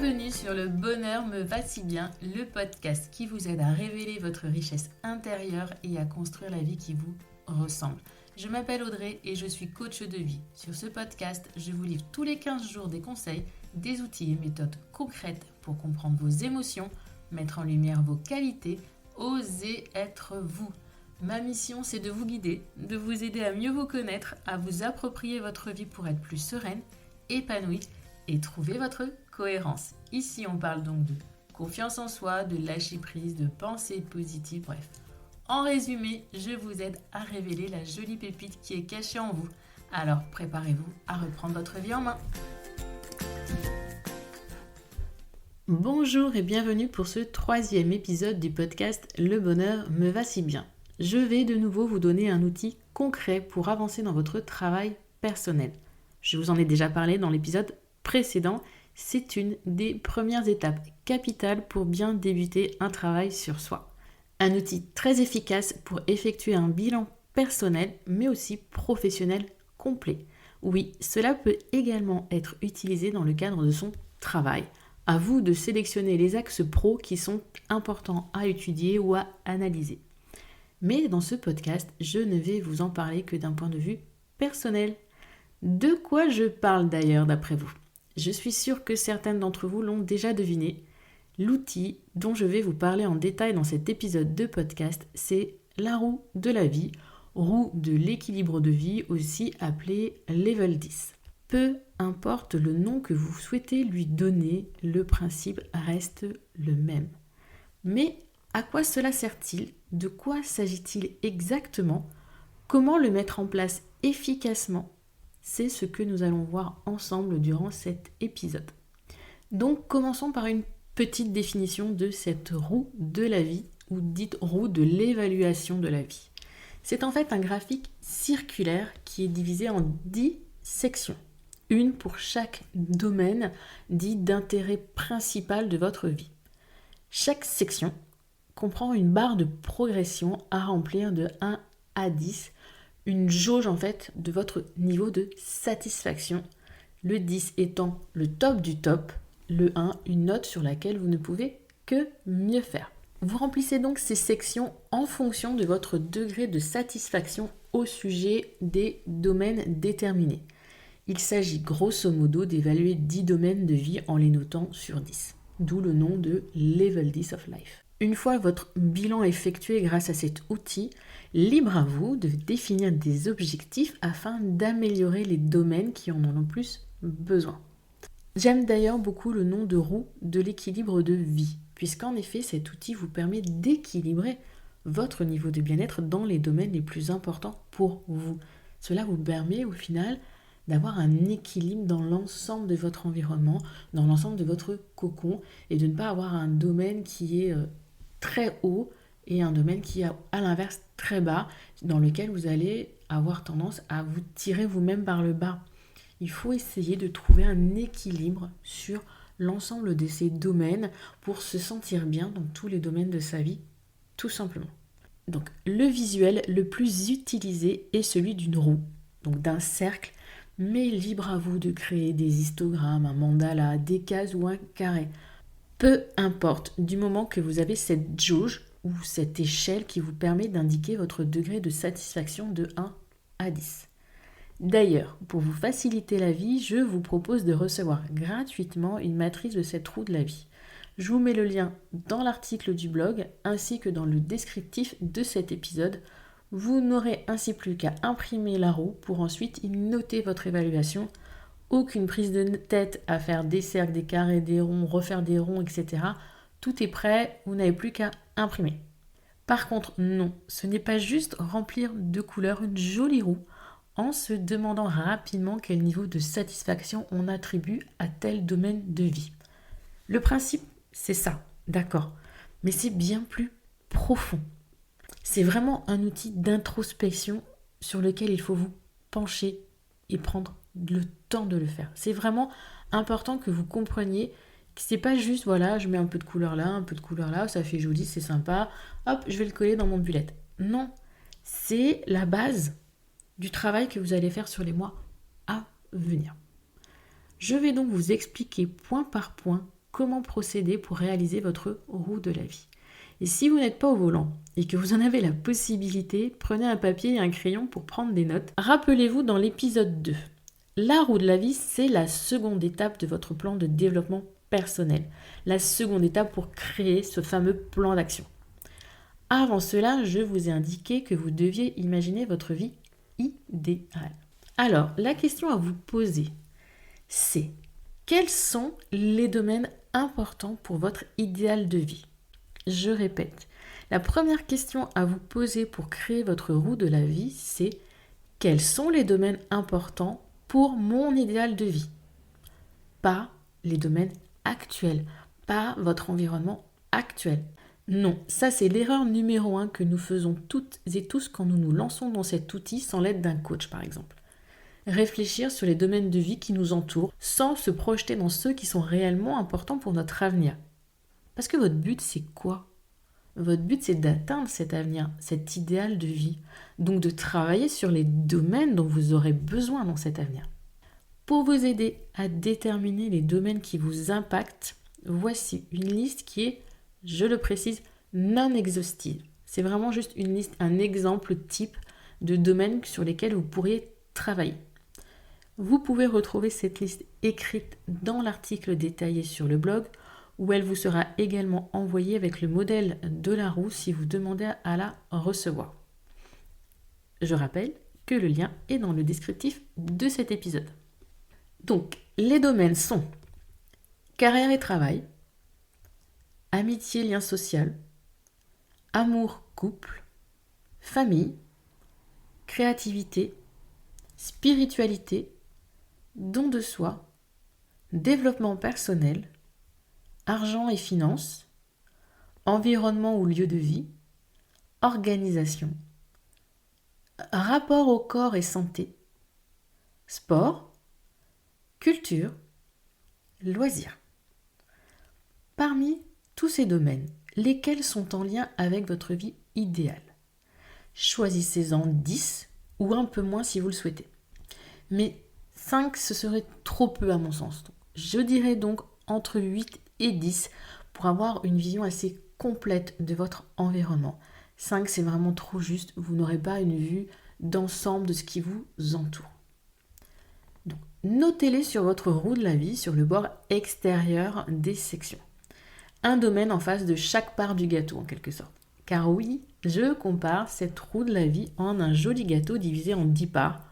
Bienvenue sur Le Bonheur me va si bien, le podcast qui vous aide à révéler votre richesse intérieure et à construire la vie qui vous ressemble. Je m'appelle Audrey et je suis coach de vie. Sur ce podcast, je vous livre tous les 15 jours des conseils, des outils et méthodes concrètes pour comprendre vos émotions, mettre en lumière vos qualités, oser être vous. Ma mission, c'est de vous guider, de vous aider à mieux vous connaître, à vous approprier votre vie pour être plus sereine, épanouie et trouver votre cohérence. Ici, on parle donc de confiance en soi, de lâcher prise, de pensée positive, bref. En résumé, je vous aide à révéler la jolie pépite qui est cachée en vous. Alors, préparez-vous à reprendre votre vie en main. Bonjour et bienvenue pour ce 3e épisode du podcast Le Bonheur me va si bien. Je vais de nouveau vous donner un outil concret pour avancer dans votre travail personnel. Je vous en ai déjà parlé dans l'épisode précédent. C'est une des premières étapes capitales pour bien débuter un travail sur soi. Un outil très efficace pour effectuer un bilan personnel mais aussi professionnel complet. Oui, cela peut également être utilisé dans le cadre de son travail. À vous de sélectionner les axes pros qui sont importants à étudier ou à analyser. Mais dans ce podcast, je ne vais vous en parler que d'un point de vue personnel. De quoi je parle d'ailleurs d'après vous ? Je suis sûre que certaines d'entre vous l'ont déjà deviné. L'outil dont je vais vous parler en détail dans cet épisode de podcast, c'est la roue de la vie, roue de l'équilibre de vie, aussi appelée Level 10. Peu importe le nom que vous souhaitez lui donner, le principe reste le même. Mais à quoi cela sert-il ? De quoi s'agit-il exactement ? Comment le mettre en place efficacement ? C'est ce que nous allons voir ensemble durant cet épisode. Donc commençons par une petite définition de cette roue de la vie, ou dite roue de l'évaluation de la vie. C'est en fait un graphique circulaire qui est divisé en 10 sections. Une pour chaque domaine dit d'intérêt principal de votre vie. Chaque section comprend une barre de progression à remplir de 1 à 10, une jauge en fait de votre niveau de satisfaction, le 10 étant le top du top, le 1 une note sur laquelle vous ne pouvez que mieux faire. Vous remplissez donc ces sections en fonction de votre degré de satisfaction au sujet des domaines déterminés. Il s'agit grosso modo d'évaluer 10 domaines de vie en les notant sur 10, d'où le nom de Level 10 of Life. Une fois votre bilan effectué grâce à cet outil, libre à vous de définir des objectifs afin d'améliorer les domaines qui en ont le plus besoin. J'aime d'ailleurs beaucoup le nom de roue de l'équilibre de vie, puisqu'en effet cet outil vous permet d'équilibrer votre niveau de bien-être dans les domaines les plus importants pour vous. Cela vous permet au final d'avoir un équilibre dans l'ensemble de votre environnement, dans l'ensemble de votre cocon, et de ne pas avoir un domaine qui est très haut et un domaine qui est à l'inverse très bas, dans lequel vous allez avoir tendance à vous tirer vous-même par le bas. Il faut essayer de trouver un équilibre sur l'ensemble de ces domaines pour se sentir bien dans tous les domaines de sa vie, tout simplement. Donc le visuel le plus utilisé est celui d'une roue, donc d'un cercle, mais libre à vous de créer des histogrammes, un mandala, des cases ou un carré. Peu importe, du moment que vous avez cette jauge ou cette échelle qui vous permet d'indiquer votre degré de satisfaction de 1 à 10. D'ailleurs, pour vous faciliter la vie, je vous propose de recevoir gratuitement une matrice de cette roue de la vie. Je vous mets le lien dans l'article du blog ainsi que dans le descriptif de cet épisode. Vous n'aurez ainsi plus qu'à imprimer la roue pour ensuite y noter votre évaluation. Aucune prise de tête à faire des cercles, des carrés, des ronds, refaire des ronds, etc. Tout est prêt, vous n'avez plus qu'à imprimer. Par contre, non, ce n'est pas juste remplir de couleurs une jolie roue en se demandant rapidement quel niveau de satisfaction on attribue à tel domaine de vie. Le principe, c'est ça, d'accord, mais c'est bien plus profond. C'est vraiment un outil d'introspection sur lequel il faut vous pencher et prendre le temps de le faire. C'est vraiment important que vous compreniez que c'est pas juste, voilà, je mets un peu de couleur là, un peu de couleur là, ça fait joli, c'est sympa, hop, je vais le coller dans mon bullet. Non, c'est la base du travail que vous allez faire sur les mois à venir. Je vais donc vous expliquer point par point comment procéder pour réaliser votre roue de la vie. Et si vous n'êtes pas au volant et que vous en avez la possibilité, prenez un papier et un crayon pour prendre des notes. Rappelez-vous dans l'épisode 2, la roue de la vie, c'est la seconde étape de votre plan de développement personnel. La seconde étape pour créer ce fameux plan d'action. Avant cela, je vous ai indiqué que vous deviez imaginer votre vie idéale. Alors, la question à vous poser, c'est quels sont les domaines importants pour votre idéal de vie ? Je répète, la première question à vous poser pour créer votre roue de la vie, c'est quels sont les domaines importants pour mon idéal de vie ? Pas les domaines actuels, pas votre environnement actuel. Non, ça c'est l'erreur numéro 1 que nous faisons toutes et tous quand nous nous lançons dans cet outil sans l'aide d'un coach par exemple. Réfléchir sur les domaines de vie qui nous entourent sans se projeter dans ceux qui sont réellement importants pour notre avenir. Parce que votre but c'est quoi ? Votre but c'est d'atteindre cet avenir, cet idéal de vie. Donc de travailler sur les domaines dont vous aurez besoin dans cet avenir. Pour vous aider à déterminer les domaines qui vous impactent, voici une liste qui est, je le précise, non exhaustive. C'est vraiment juste une liste, un exemple type de domaines sur lesquels vous pourriez travailler. Vous pouvez retrouver cette liste écrite dans l'article détaillé sur le blog où elle vous sera également envoyée avec le modèle de la roue si vous demandez à la recevoir. Je rappelle que le lien est dans le descriptif de cet épisode. Donc, les domaines sont carrière et travail, amitié, lien social, amour, couple, famille, créativité, spiritualité, don de soi, développement personnel, argent et finances, environnement ou lieu de vie, organisation, rapport au corps et santé, sport, culture, loisirs. Parmi tous ces domaines, lesquels sont en lien avec votre vie idéale ? Choisissez-en 10 ou un peu moins si vous le souhaitez. Mais 5, ce serait trop peu à mon sens. Je dirais donc entre 8 et 10 pour avoir une vision assez complète de votre environnement. 5, c'est vraiment trop juste. Vous n'aurez pas une vue d'ensemble de ce qui vous entoure. Donc, notez-les sur votre roue de la vie, sur le bord extérieur des sections. Un domaine en face de chaque part du gâteau, en quelque sorte. Car oui, je compare cette roue de la vie en un joli gâteau divisé en 10 parts,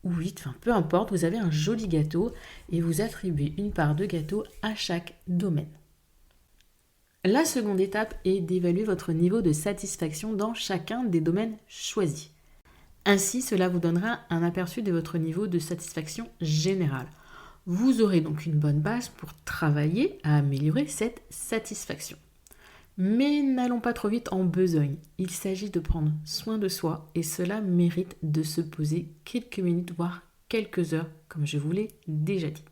ou 8, peu importe, vous avez un joli gâteau et vous attribuez une part de gâteau à chaque domaine. La seconde étape est d'évaluer votre niveau de satisfaction dans chacun des domaines choisis. Ainsi, cela vous donnera un aperçu de votre niveau de satisfaction générale. Vous aurez donc une bonne base pour travailler à améliorer cette satisfaction. Mais n'allons pas trop vite en besogne. Il s'agit de prendre soin de soi et cela mérite de se poser quelques minutes, voire quelques heures, comme je vous l'ai déjà dit.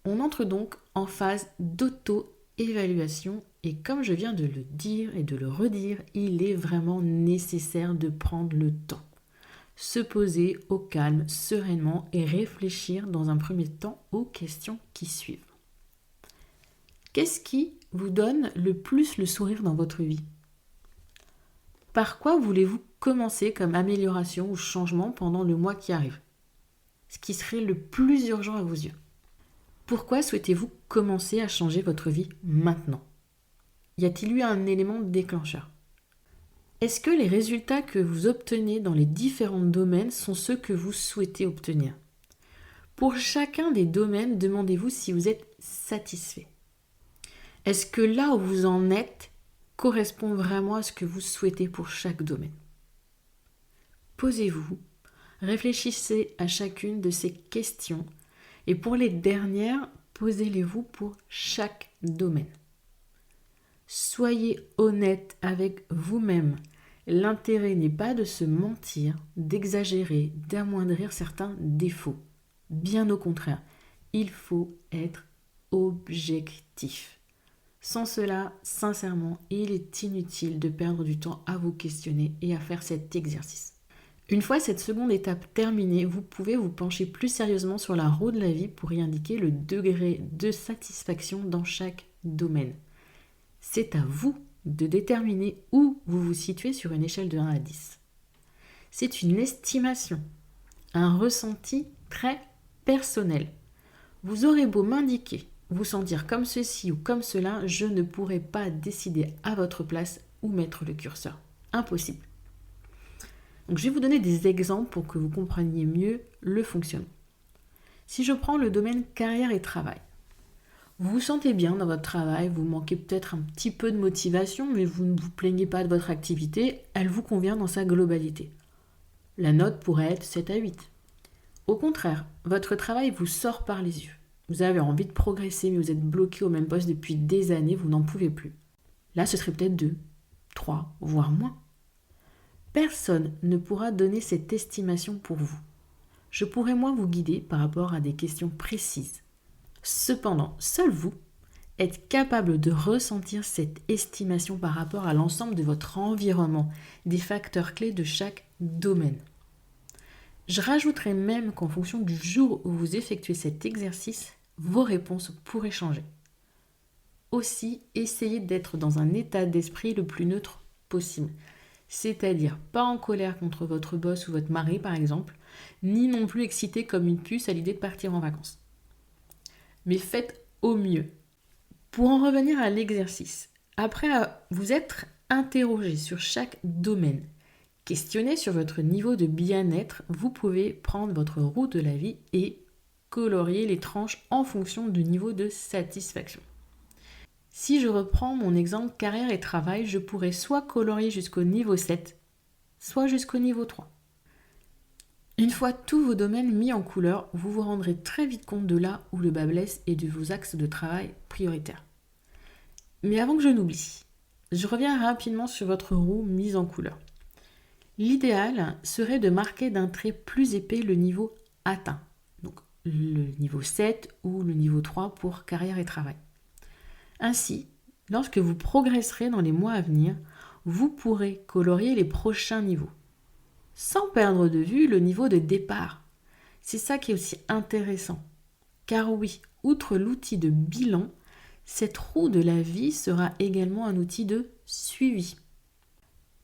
On entre donc en phase d'auto-évaluation et comme je viens de le dire et de le redire, il est vraiment nécessaire de prendre le temps. Se poser au calme, sereinement et réfléchir dans un premier temps aux questions qui suivent. Qu'est-ce qui vous donne le plus le sourire dans votre vie ? Par quoi voulez-vous commencer comme amélioration ou changement pendant le mois qui arrive ? Ce qui serait le plus urgent à vos yeux. Pourquoi souhaitez-vous commencer à changer votre vie maintenant ? Y a-t-il eu un élément déclencheur ? Est-ce que les résultats que vous obtenez dans les différents domaines sont ceux que vous souhaitez obtenir ? Pour chacun des domaines, demandez-vous si vous êtes satisfait. Est-ce que là où vous en êtes correspond vraiment à ce que vous souhaitez pour chaque domaine ? Posez-vous, réfléchissez à chacune de ces questions et pour les dernières, posez-les-vous pour chaque domaine. Soyez honnête avec vous-même. L'intérêt n'est pas de se mentir, d'exagérer, d'amoindrir certains défauts. Bien au contraire, il faut être objectif. Sans cela, sincèrement, il est inutile de perdre du temps à vous questionner et à faire cet exercice. Une fois cette seconde étape terminée, vous pouvez vous pencher plus sérieusement sur la roue de la vie pour y indiquer le degré de satisfaction dans chaque domaine. C'est à vous de déterminer où vous vous situez sur une échelle de 1 à 10. C'est une estimation, un ressenti très personnel. Vous aurez beau m'indiquer, vous sentir comme ceci ou comme cela, je ne pourrai pas décider à votre place où mettre le curseur. Impossible. Donc, je vais vous donner des exemples pour que vous compreniez mieux le fonctionnement. Si je prends le domaine carrière et travail, vous vous sentez bien dans votre travail, vous manquez peut-être un petit peu de motivation, mais vous ne vous plaignez pas de votre activité, elle vous convient dans sa globalité. La note pourrait être 7 à 8. Au contraire, votre travail vous sort par les yeux. Vous avez envie de progresser, mais vous êtes bloqué au même poste depuis des années, vous n'en pouvez plus. Là, ce serait peut-être 2, 3, voire moins. Personne ne pourra donner cette estimation pour vous. Je pourrais moi vous guider par rapport à des questions précises. Cependant, seul vous êtes capable de ressentir cette estimation par rapport à l'ensemble de votre environnement, des facteurs clés de chaque domaine. Je rajouterai même qu'en fonction du jour où vous effectuez cet exercice, vos réponses pourraient changer. Aussi, essayez d'être dans un état d'esprit le plus neutre possible. C'est-à-dire pas en colère contre votre boss ou votre mari par exemple, ni non plus excité comme une puce à l'idée de partir en vacances. Mais faites au mieux. Pour en revenir à l'exercice, après vous être interrogé sur chaque domaine, questionné sur votre niveau de bien-être, vous pouvez prendre votre roue de la vie et colorier les tranches en fonction du niveau de satisfaction. Si je reprends mon exemple carrière et travail, je pourrais soit colorier jusqu'au niveau 7, soit jusqu'au niveau 3. Une fois tous vos domaines mis en couleur, vous vous rendrez très vite compte de là où le bas blesse et de vos axes de travail prioritaires. Mais avant que je n'oublie, je reviens rapidement sur votre roue mise en couleur. L'idéal serait de marquer d'un trait plus épais le niveau atteint, donc le niveau 7 ou le niveau 3 pour carrière et travail. Ainsi, lorsque vous progresserez dans les mois à venir, vous pourrez colorier les prochains niveaux, sans perdre de vue le niveau de départ. C'est ça qui est aussi intéressant. Car oui, outre l'outil de bilan, cette roue de la vie sera également un outil de suivi.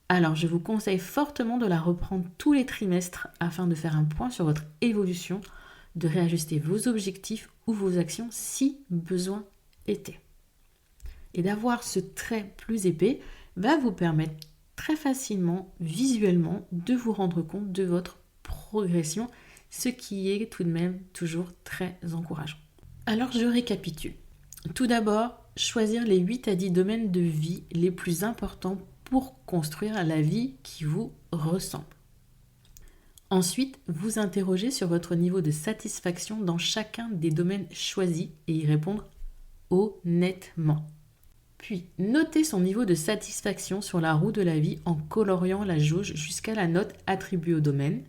Alors, je vous conseille fortement de la reprendre tous les trimestres afin de faire un point sur votre évolution, de réajuster vos objectifs ou vos actions si besoin était. Et d'avoir ce trait plus épais va vous permettre très facilement, visuellement, de vous rendre compte de votre progression, ce qui est tout de même toujours très encourageant. Alors je récapitule. Tout d'abord, choisir les 8 à 10 domaines de vie les plus importants pour construire la vie qui vous ressemble. Ensuite, vous interrogez sur votre niveau de satisfaction dans chacun des domaines choisis et y répondre honnêtement. Puis, notez son niveau de satisfaction sur la roue de la vie en coloriant la jauge jusqu'à la note attribuée au domaine.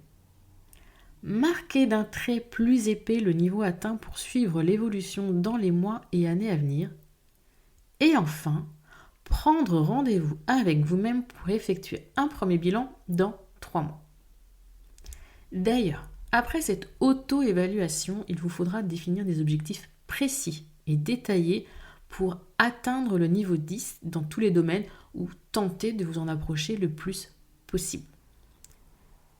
Marquez d'un trait plus épais le niveau atteint pour suivre l'évolution dans les mois et années à venir. Et enfin, prendre rendez-vous avec vous-même pour effectuer un premier bilan dans 3 mois. D'ailleurs, après cette auto-évaluation, il vous faudra définir des objectifs précis et détaillés pour atteindre le niveau 10 dans tous les domaines ou tenter de vous en approcher le plus possible.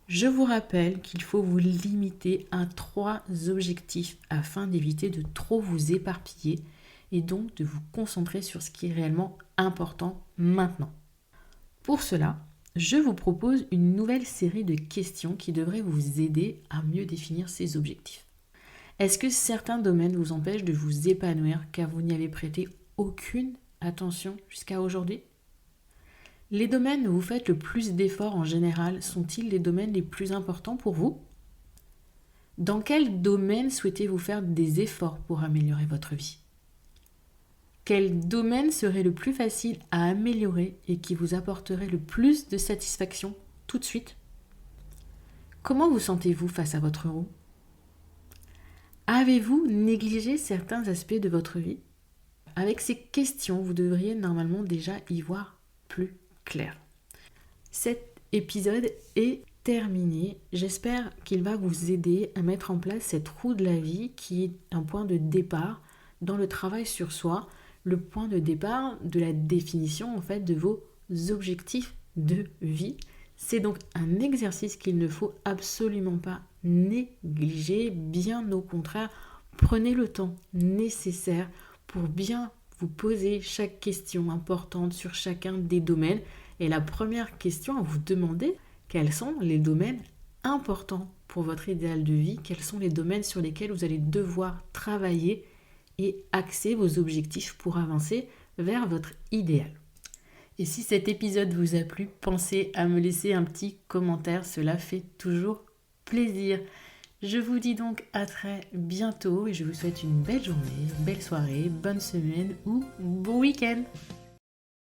Je vous rappelle qu'il faut vous limiter à 3 objectifs afin d'éviter de trop vous éparpiller et donc de vous concentrer sur ce qui est réellement important maintenant. Pour cela, je vous propose une nouvelle série de questions qui devraient vous aider à mieux définir ces objectifs. Est-ce que certains domaines vous empêchent de vous épanouir car vous n'y avez prêté aucune attention jusqu'à aujourd'hui ? Les domaines où vous faites le plus d'efforts en général sont-ils les domaines les plus importants pour vous ? Dans quel domaine souhaitez-vous faire des efforts pour améliorer votre vie ? Quel domaine serait le plus facile à améliorer et qui vous apporterait le plus de satisfaction tout de suite ? Comment vous sentez-vous face à votre roue ? Avez-vous négligé certains aspects de votre vie ? Avec ces questions, vous devriez normalement déjà y voir plus clair. Cet épisode est terminé. J'espère qu'il va vous aider à mettre en place cette roue de la vie qui est un point de départ dans le travail sur soi, le point de départ de la définition en fait de vos objectifs de vie. C'est donc un exercice qu'il ne faut absolument pas négliger, bien au contraire, prenez le temps nécessaire pour bien vous poser chaque question importante sur chacun des domaines. Et la première question à vous demander, quels sont les domaines importants pour votre idéal de vie? Quels sont les domaines sur lesquels vous allez devoir travailler et axer vos objectifs pour avancer vers votre idéal? Et si cet épisode vous a plu, pensez à me laisser un petit commentaire, cela fait toujours plaisir. Je vous dis donc à très bientôt et je vous souhaite une belle journée, belle soirée, bonne semaine ou bon week-end.